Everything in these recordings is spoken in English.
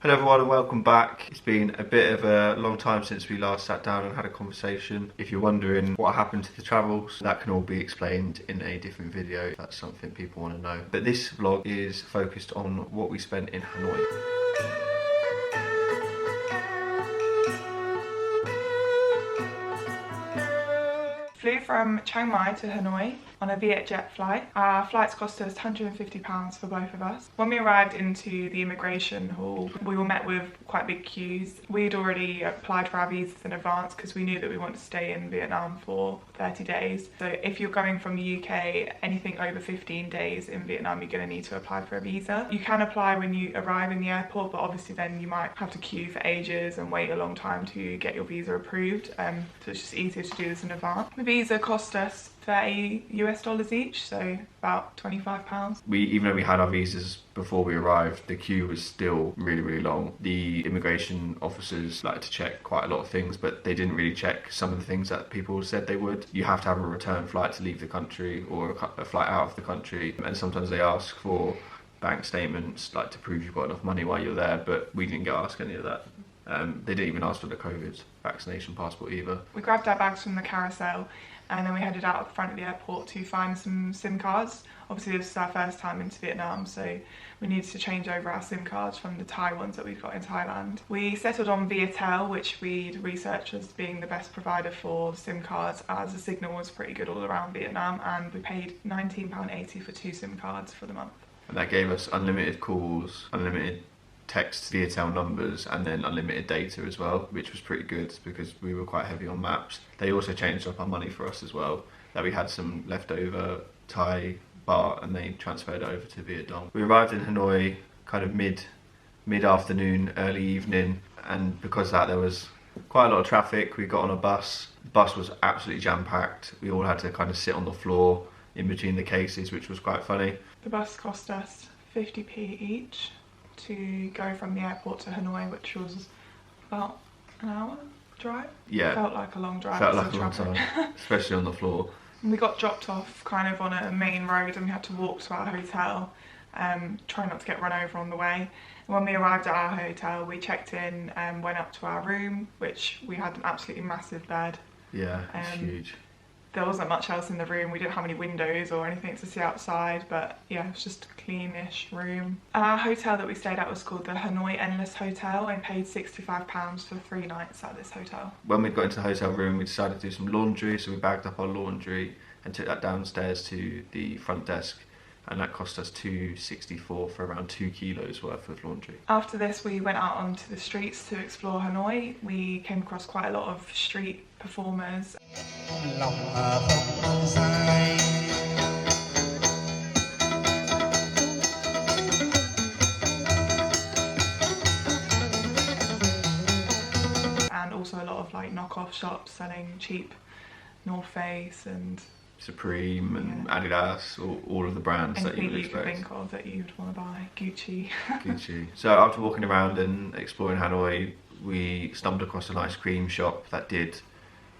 Hello everyone and welcome back. It's been a bit of a long time since we last sat down and had a conversation. If you're wondering what happened to the travels, that can all be explained in a different video if that's something people want to know. But this vlog is focused on what we spent in Hanoi. Flew from Chiang Mai to Hanoi on a Vietjet flight. Our flights cost us £150 for both of us. When we arrived into the immigration hall, we were met with quite big queues. We'd already applied for our visas in advance because we knew that we wanted to stay in Vietnam for 30 days. So if you're going from the UK, anything over 15 days in Vietnam, you're going to need to apply for a visa. You can apply when you arrive in the airport, but obviously then you might have to queue for ages and wait a long time to get your visa approved. So it's just easier to do this in advance. The visa cost us $30 each, so about £25. Even though we had our visas before we arrived, the queue was still really long. The immigration officers like to check quite a lot of things, but they didn't really check some of the things that people said they would. You have to have a return flight to leave the country or a flight out of the country, and sometimes they ask for bank statements like to prove you've got enough money while you're there, but we didn't get asked any of that. They didn't even ask for the COVID vaccination passport either. We grabbed our bags from the carousel and then we headed out at the front of the airport to find some SIM cards. Obviously this is our first time into Vietnam, so we needed to change over our SIM cards from the Thai ones that we've got in Thailand. We settled on Viettel, which we'd researched as being the best provider for SIM cards, as the signal was pretty good all around Vietnam, and we paid £19.80 for 2 SIM cards for the month. And that gave us unlimited calls, unlimited text Viettel numbers, and then unlimited data as well, which was pretty good because we were quite heavy on maps. They also changed up our money for us as well, that we had some leftover Thai baht and they transferred it over to Viet Dong. We arrived in Hanoi kind of mid-afternoon, early evening, and because of that there was quite a lot of traffic. We got on a bus. The bus was absolutely jam-packed. We all had to kind of sit on the floor in between the cases, which was quite funny. The bus cost us 50p each to go from the airport to Hanoi, which was about an hour drive. Yeah. Felt like a long drive. Felt like a long time, especially on the floor. And we got dropped off kind of on a main road and we had to walk to our hotel, try not to get run over on the way. And when we arrived at our hotel, we checked in and went up to our room, which we had an absolutely massive bed. Yeah, it's huge. There wasn't much else in the room. We didn't have any windows or anything to see outside, but yeah, it was just a cleanish room. And our hotel that we stayed at was called the Hanoi Endless Hotel. I paid £65 for 3 nights at this hotel. When we got into the hotel room, we decided to do some laundry, so we bagged up our laundry and took that downstairs to the front desk, and that cost us $2.64 for around 2 kilos worth of laundry. After this, we went out onto the streets to explore Hanoi. We came across quite a lot of street performers. And also a lot of like knockoff shops selling cheap North Face and Supreme and Adidas, all of the brands that you would expect. Anything you could think of that you'd want to buy. Gucci. Gucci. So after walking around and exploring Hanoi, we stumbled across an ice cream shop that did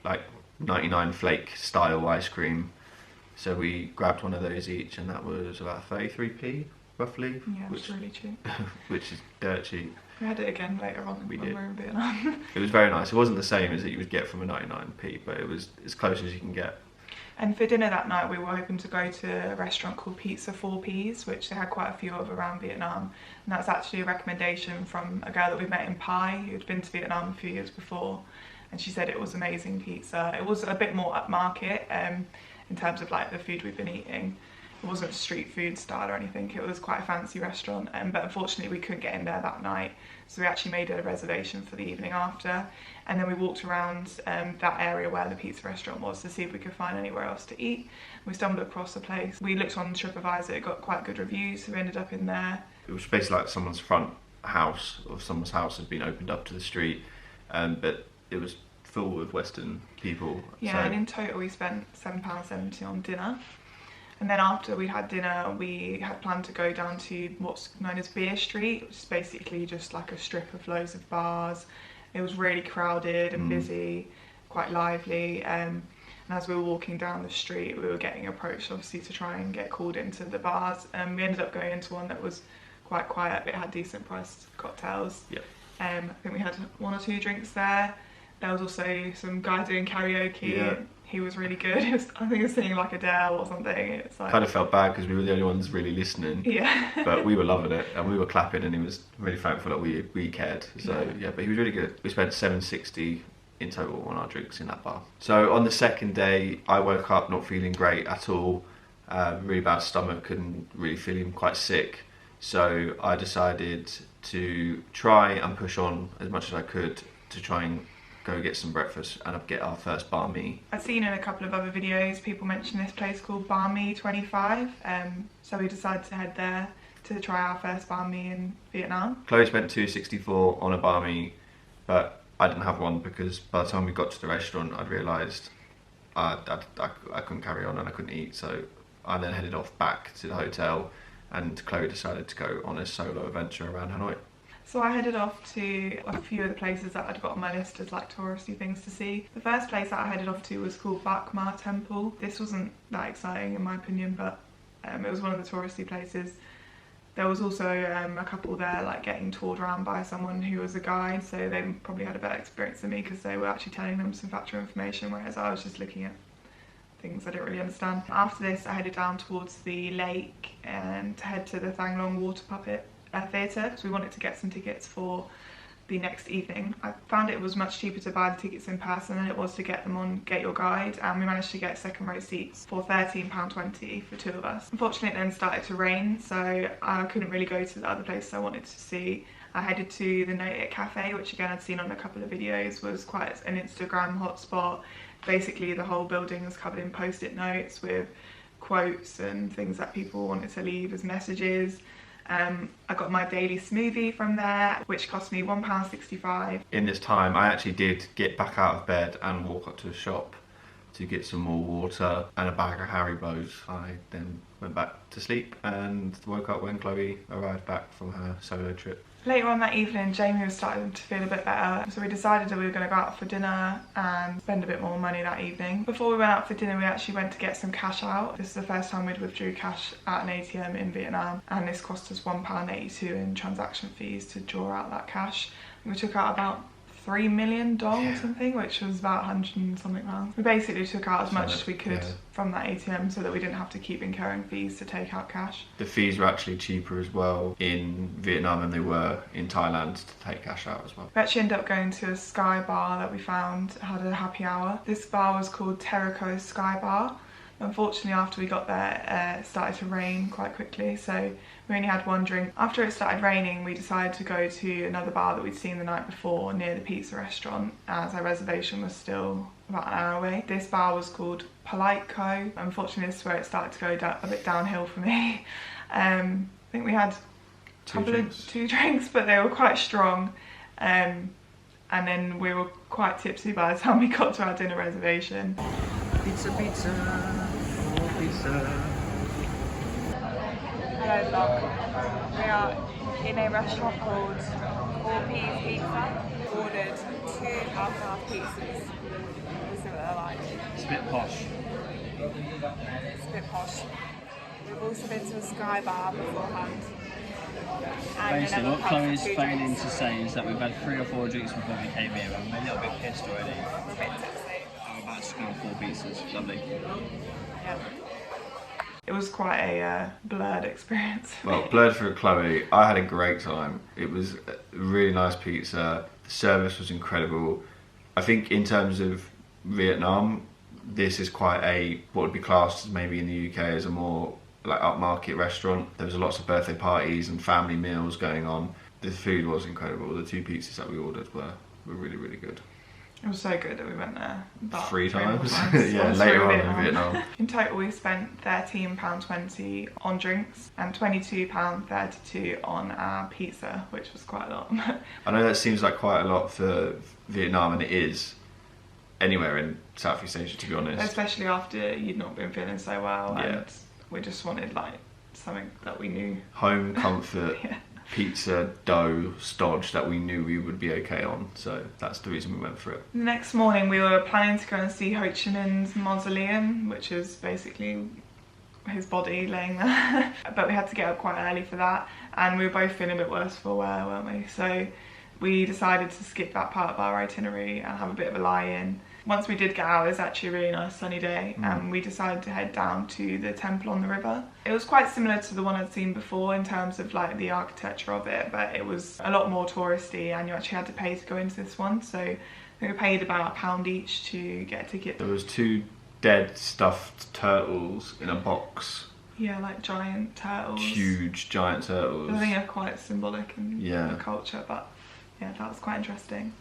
like 99 flake style ice cream. So we grabbed one of those each, and that was about 33p roughly. Yeah, which was really cheap. Which is dirt cheap. We had it again later on when we were in Vietnam. It was very nice. It wasn't the same as that you would get from a 99p, but it was as close as you can get. And for dinner that night, we were hoping to go to a restaurant called Pizza 4Ps, which they had quite a few of around Vietnam. And that's actually a recommendation from a girl that we met in Pai, who'd been to Vietnam a few years before. And she said it was amazing pizza. It was a bit more upmarket in terms of like the food we've been eating. It wasn't street food style or anything. It was quite a fancy restaurant, but unfortunately we couldn't get in there that night. So we actually made a reservation for the evening after. And then we walked around that area where the pizza restaurant was to see if we could find anywhere else to eat. We stumbled across a place. We looked on TripAdvisor, it got quite good reviews, so we ended up in there. It was basically like someone's front house, or someone's house had been opened up to the street, but it was full with Western people. Yeah, so. And in total we spent £7.70 on dinner. And then after we'd had dinner, we had planned to go down to what's known as Beer Street, which is basically just like a strip of loads of bars. It was really crowded and busy, quite lively. And as we were walking down the street, we were getting approached obviously to try and get called into the bars. And we ended up going into one that was quite quiet, but it had decent priced cocktails. Yeah. I think we had 1 or 2 drinks there. There was also some guy doing karaoke. Yeah. He was really good. I think he was singing like Adele or something. It's like, Kind of felt bad because we were the only ones really listening. yeah. But we were loving it and we were clapping, and he was really thankful that we cared. So yeah, but he was really good. We spent $7.60 in total on our drinks in that bar. So on the second day, I woke up not feeling great at all, really bad stomach and really feeling quite sick. So I decided to try and push on as much as I could to try and go get some breakfast and get our first banh mi. I've seen in a couple of other videos people mention this place called Banh Mi 25, so we decided to head there to try our first banh mi in Vietnam. Chloe spent $2.64 on a banh mi, but I didn't have one because by the time we got to the restaurant I'd realised I couldn't carry on and I couldn't eat, so I then headed off back to the hotel and Chloe decided to go on a solo adventure around Hanoi. So I headed off to a few of the places that I'd got on my list as like touristy things to see. The first place that I headed off to was called Bac Ma Temple. This wasn't that exciting in my opinion, but it was one of the touristy places. There was also a couple there like getting toured around by someone who was a guide, so they probably had a better experience than me because they were actually telling them some factual information, whereas I was just looking at things I didn't really understand. After this I headed down towards the lake and to head to the Thang Long water puppet theatre because we wanted to get some tickets for the next evening. I found it was much cheaper to buy the tickets in person than it was to get them on Get Your Guide, and we managed to get second row seats for £13.20 for 2 of us. Unfortunately it then started to rain, so I couldn't really go to the other places I wanted to see. I headed to the Note It Cafe, which again I'd seen on a couple of videos was quite an Instagram hotspot. Basically the whole building was covered in post-it notes with quotes and things that people wanted to leave as messages. I got my daily smoothie from there, which cost me £1.65. In this time I actually did get back out of bed and walk up to a shop to get some more water and a bag of Haribos. I then went back to sleep and woke up when Chloe arrived back from her solo trip. Later on that evening, Jamie was starting to feel a bit better, so we decided that we were going to go out for dinner and spend a bit more money that evening. Before we went out for dinner, we actually went to get some cash out. This is the first time we'd withdrew cash at an ATM in Vietnam, and this cost us £1.82 in transaction fees to draw out that cash. We took out about $3 million or something, which was about 100 and something pounds. We basically took out as much as we could from that ATM so that we didn't have to keep incurring fees to take out cash. The fees were actually cheaper as well in Vietnam than they were in Thailand to take cash out as well. We actually ended up going to a Sky bar that we found had a happy hour. This bar was called Terrico Sky Bar. Unfortunately, after we got there, it started to rain quite quickly, so we only had 1 drink. After it started raining, we decided to go to another bar that we'd seen the night before near the pizza restaurant, as our reservation was still about an hour away. This bar was called Polite Co. Unfortunately, this is where it started to go a bit downhill for me. I think we had two drinks, but they were quite strong. And then we were quite tipsy by the time we got to our dinner reservation. Pizza, pizza, more pizza. Hello vlog. We are in a restaurant called 4P's Pizza. Ordered 2 half-and-half pizzas. We'll see what they're like. It's a bit posh. It's a bit posh. We've also been to a Sky Bar beforehand. Basically, what Chloe's failing to say is that we've had 3 or 4 drinks before we came here. I'm a little bit pissed already. It's a bit tipsy. I'm about to scan 4 pizzas. Lovely. Yeah. It was quite a blurred experience. Well, blurred for Chloe. I had a great time. It was a really nice pizza. The service was incredible. I think in terms of Vietnam, this is quite what would be classed as maybe in the UK as a more like upmarket restaurant. There was lots of birthday parties and family meals going on. The food was incredible. The 2 pizzas that we ordered were really, really good. It was so good that we went there about 3 times. times. Yeah, later on in Vietnam. In total we spent £13.20 on drinks and £22.32 on our pizza, which was quite a lot. I know that seems like quite a lot for Vietnam, and it is anywhere in Southeast Asia, to be honest. Especially after you'd not been feeling so well, Yeah. and we just wanted like something that we knew. Home comfort. Yeah. Pizza dough stodge that we knew we would be okay on, so that's the reason we went for it. The next morning we were planning to go and see Ho Chi Minh's mausoleum, which is basically his body laying there. But we had to get up quite early for that, and we were both feeling a bit worse for wear, weren't we? So we decided to skip that part of our itinerary and have a bit of a lie-in. Once we did get out, it was actually a really nice sunny day, and we decided to head down to the temple on the river. It was quite similar to the one I'd seen before in terms of like the architecture of it, but it was a lot more touristy, and you actually had to pay to go into this one. So we paid about £1 each to get a ticket. There was 2 dead stuffed turtles in a box. Yeah, like giant turtles. Huge giant turtles. I think they're quite symbolic in the culture, but yeah, that was quite interesting.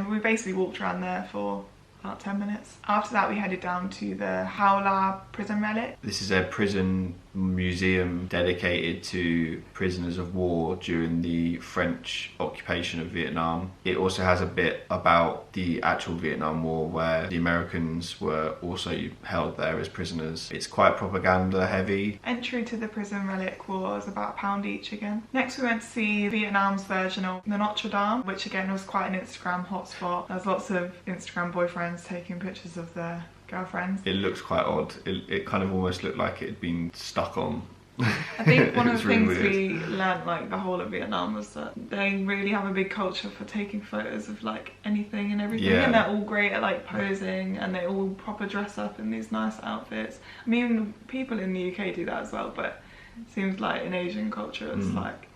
We basically walked around there for about 10 minutes. After that, we headed down to the Hoa Lo Prison Relic. This is a prison museum dedicated to prisoners of war during the French occupation of Vietnam. It also has a bit about the actual Vietnam War, where the Americans were also held there as prisoners. It's quite propaganda heavy. Entry to the prison relic was about £1 each again. Next we went to see Vietnam's version of the Notre Dame, which again was quite an Instagram hotspot. There's lots of Instagram boyfriends taking pictures of their girlfriends. It looks quite odd. It kind of almost looked like it had been stuck on. I think one of the things really we learnt like the whole of Vietnam was that they really have a big culture for taking photos of like anything and everything, and they're all great at like posing, and they all proper dress up in these nice outfits. I mean, people in the UK do that as well, but it seems like in Asian culture it's like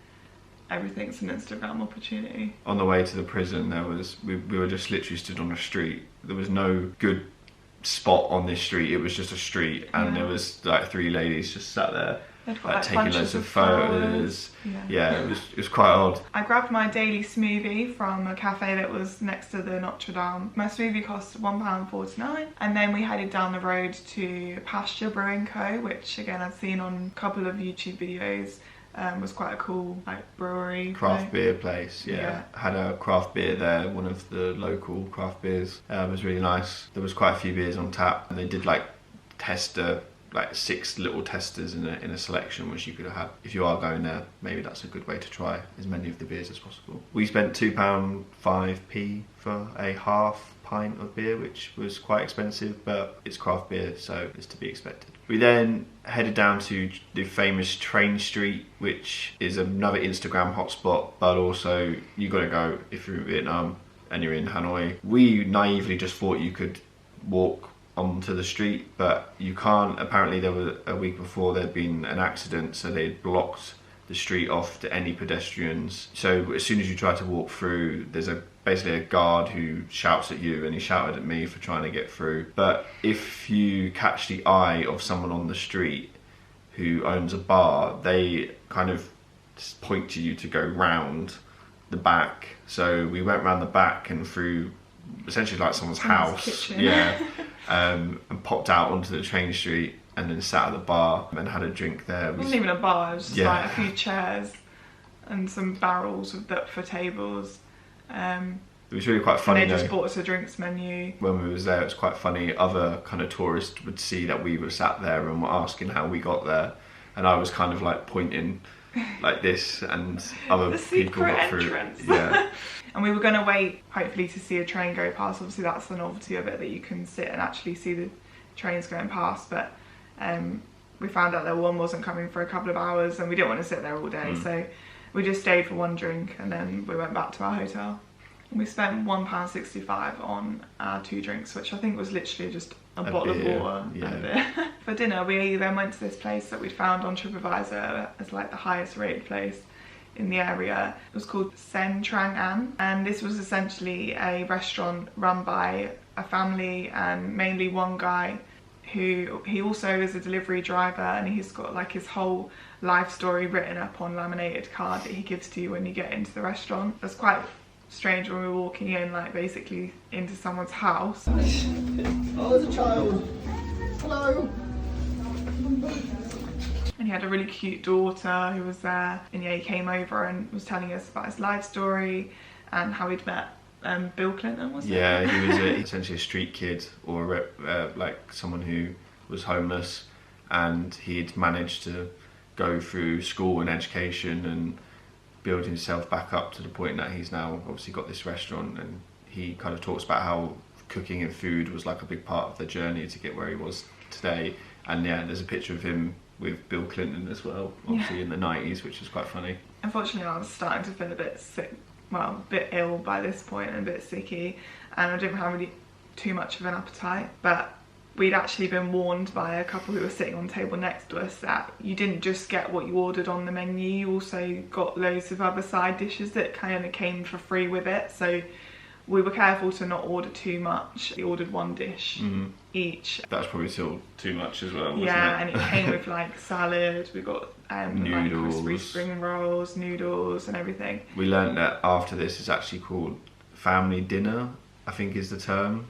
everything's an Instagram opportunity. On the way to the prison, we were just literally stood on a street. There was no good spot on this street. It was just a street, and there was like 3 ladies just sat there like taking loads of photos. Yeah, it was quite odd. I grabbed my daily smoothie from a cafe that was next to the Notre Dame. My smoothie cost £1.49, and then we headed down the road to Pasture Brewing Co., which again I'd seen on a couple of YouTube videos. Was quite a cool like brewery, craft beer place. Had a craft beer there, one of the local craft beers. It was really nice. There was quite a few beers on tap, and they did like tester, like 6 little testers in a selection, which you could have had. If you are going there, maybe that's a good way to try as many of the beers as possible. We spent £2.05 for a half pint of beer, which was quite expensive, but it's craft beer, so it's to be expected. We then headed down to the famous Train Street, which is another Instagram hotspot, but also you got to go if you're in Vietnam and you're in Hanoi. We naively just thought you could walk onto the street, but you can't. Apparently there was a week before there'd been an accident, so they'd blocked the street off to any pedestrians. So as soon as you try to walk through, there's basically a guard who shouts at you, and he shouted at me for trying to get through. But if you catch the eye of someone on the street who owns a bar, they kind of point to you to go round the back. So we went round the back and through essentially like someone's house kitchen. And popped out onto the train street, and then sat at the bar and had a drink there. It wasn't even a bar, it was just like a few chairs and some barrels for tables. It was really quite funny. And they just bought us a drinks menu. When we was there, it was quite funny. Other kind of tourists would see that we were sat there and were asking how we got there, and I was kind of like pointing like this, and other people got through. Yeah. And we were going to wait, hopefully, to see a train go past. Obviously, that's the novelty of it, that you can sit and actually see the trains going past. But we found out that one wasn't coming for a couple of hours, and we didn't want to sit there all day. So we just stayed for one drink, and then we went back to our hotel. And we spent £1.65 on our 2 drinks, which I think was literally just a bottle of water and a beer. For dinner, we then went to this place that we'd found on TripAdvisor as like the highest rated place in the area. It was called Tran Quoc, and this was essentially a restaurant run by a family and mainly one guy who he also is a delivery driver, and he's got like his whole life story written up on laminated card that he gives to you when you get into the restaurant. It's quite strange when we were walking in, like basically into someone's house. Oh, there's a child. Hello. And he had a really cute daughter who was there, and yeah, he came over and was telling us about his life story and how he'd met Bill Clinton, was it? Yeah, he was essentially a street kid, or like someone who was homeless, and he'd managed to go through school and education and build himself back up to the point that he's now obviously got this restaurant. And he kind of talks about how cooking and food was like a big part of the journey to get where he was today. And yeah, there's a picture of him with Bill Clinton as well, obviously in the 90s, which was quite funny. Unfortunately, I was starting to feel a bit sick, well, a bit ill by this point and a bit sicky, and I didn't have really too much of an appetite. But we'd actually been warned by a couple who were sitting on the table next to us that you didn't just get what you ordered on the menu, you also got loads of other side dishes that kind of came for free with it. So we were careful to not order too much. We ordered one dish each. That was probably still too much as well, wasn't Yeah, it? and it came with like salad, we got noodles, like crispy spring rolls, noodles and everything. We learned that after this it's actually called family dinner, I think is the term,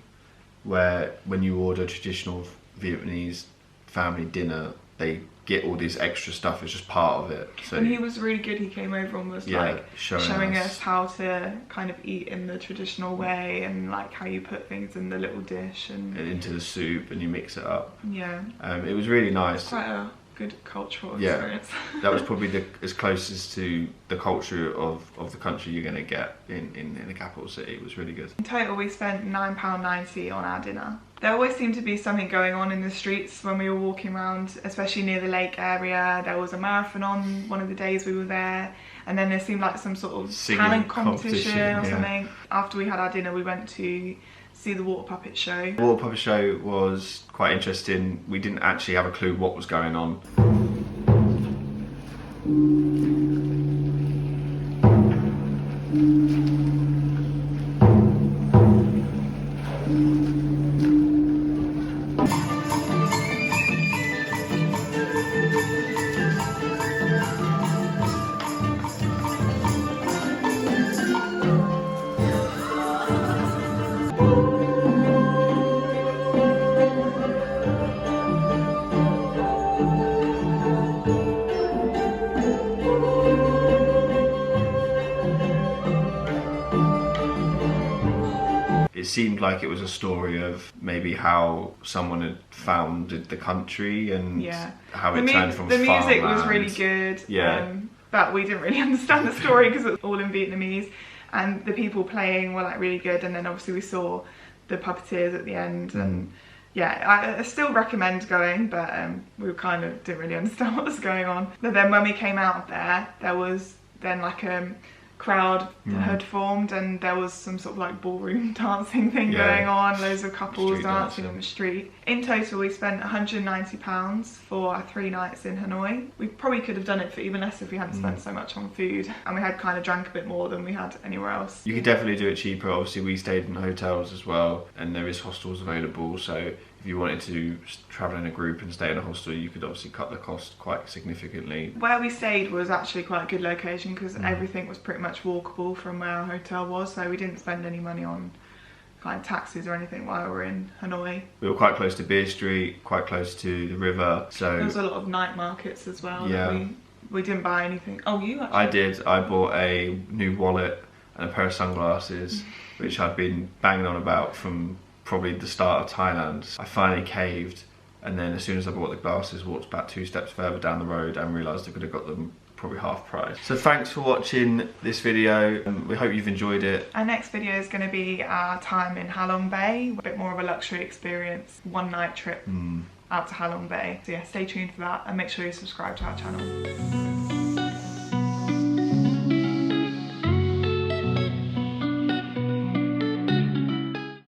where when you order traditional Vietnamese family dinner, they get all this extra stuff as just part of it. So, and he was really good. He came over and was like showing us how to kind of eat in the traditional way, and like how you put things in the little dish and into the soup and you mix it up. Yeah. It was really nice. Quite a good cultural experience. That was probably as closest to the culture of the country you're going to get in the capital city. It was really good. In total, we spent £9.90 on our dinner. There always seemed to be something going on in the streets when we were walking around, especially near the lake area. There was a marathon on one of the days we were there, and then there seemed like some sort of talent competition or something. After we had our dinner, we went to see the water puppet show. The water puppet show was quite interesting. We didn't actually have a clue what was going on. It seemed like it was a story of maybe how someone had founded the country and how it turned from farmland. The music was really good, but we didn't really understand the story because it was all in Vietnamese, and the people playing were like really good, and then obviously we saw the puppeteers at the end, and I still recommend going, but we kind of didn't really understand what was going on. But then when we came out of there was then like crowd had formed, and there was some sort of like ballroom dancing thing going on, loads of couples dancing on the street. In total we spent £190 for our 3 nights in Hanoi. We probably could have done it for even less if we hadn't spent so much on food, and we had kind of drank a bit more than we had anywhere else. You could definitely do it cheaper. Obviously we stayed in hotels as well, and there is hostels available, so if you wanted to travel in a group and stay in a hostel, you could obviously cut the cost quite significantly. Where we stayed was actually quite a good location because everything was pretty much walkable from where our hotel was, so we didn't spend any money on kind of taxis or anything while we were in Hanoi. We were quite close to Beer Street, quite close to the river, so there was a lot of night markets as well. Yeah. We didn't buy anything. Oh, you actually? I did. I bought a new wallet and a pair of sunglasses, which I've been banging on about from probably the start of Thailand. I finally caved, and then as soon as I bought the glasses, walked about 2 steps further down the road and realised I could have got them probably half price. So thanks for watching this video. We hope you've enjoyed it. Our next video is going to be our time in Ha Long Bay, a bit more of a luxury experience, 1 night trip out to Ha Long Bay. So yeah, stay tuned for that and make sure you subscribe to our channel.